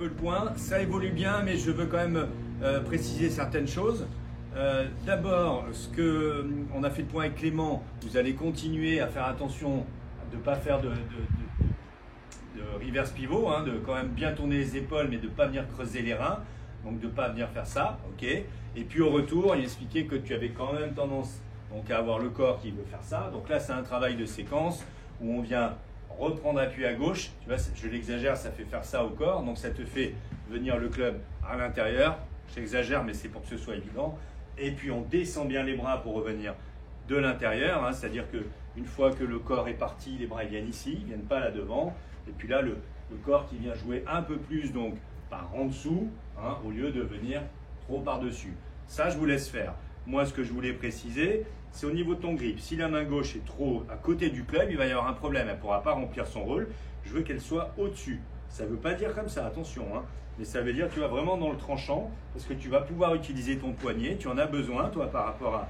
peu le point. Ça évolue bien, mais je veux quand même préciser certaines choses. D'abord, on a fait le point avec Clément. Vous allez continuer à faire attention de ne pas faire de reverse pivot, hein, de quand même bien tourner les épaules, mais de ne pas venir creuser les reins. Donc de ne pas venir faire ça, ok. Et puis au retour, il expliquait que tu avais quand même tendance donc, à avoir le corps qui veut faire ça. Donc là, c'est un travail de séquence où on vient reprendre appui à gauche. Tu vois, je l'exagère, ça fait faire ça au corps. Donc ça te fait venir le club à l'intérieur. J'exagère, mais c'est pour que ce soit évident. Et puis on descend bien les bras pour revenir de l'intérieur. Hein, c'est-à-dire qu'une fois que le corps est parti, les bras ils viennent ici, ils ne viennent pas là devant. Et puis là, le corps qui vient jouer un peu plus donc par en dessous, hein, au lieu de venir trop par-dessus. Ça, je vous laisse faire. Moi, ce que je voulais préciser, c'est au niveau de ton grip. Si la main gauche est trop à côté du club, il va y avoir un problème. Elle ne pourra pas remplir son rôle. Je veux qu'elle soit au-dessus. Ça ne veut pas dire comme ça, attention. Hein. Mais ça veut dire que tu vas vraiment dans le tranchant parce que tu vas pouvoir utiliser ton poignet. Tu en as besoin, toi, par rapport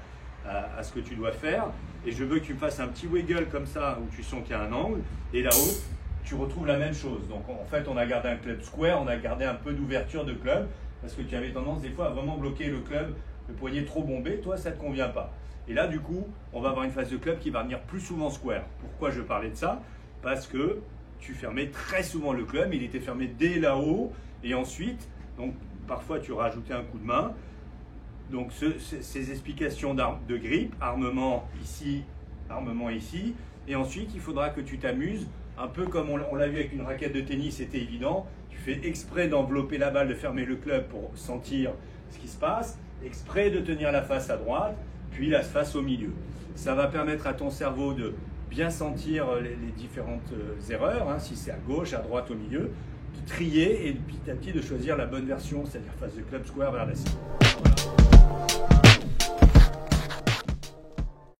à ce que tu dois faire. Et je veux que tu me fasses un petit wiggle comme ça où tu sens qu'il y a un angle. Et là-haut, tu retrouves la même chose. Donc en fait, on a gardé un club square, on a gardé un peu d'ouverture de club parce que tu avais tendance des fois à vraiment bloquer le club, le poignet trop bombé. Toi, ça ne te convient pas. Et là, du coup, on va avoir une phase de club qui va venir plus souvent square. Pourquoi je parlais de ça? Parce que tu fermais très souvent le club, il était fermé dès là-haut et ensuite, donc parfois tu rajoutais un coup de main. Donc ces explications de grip, armement ici, et ensuite il faudra que tu t'amuses. Un peu comme on l'a vu avec une raquette de tennis, c'était évident. Tu fais exprès d'envelopper la balle, de fermer le club pour sentir ce qui se passe, exprès de tenir la face à droite, puis la face au milieu. Ça va permettre à ton cerveau de bien sentir les différentes erreurs, hein, si c'est à gauche, à droite, au milieu, de trier et petit à petit de choisir la bonne version, c'est-à-dire face de club square vers la cible. Voilà.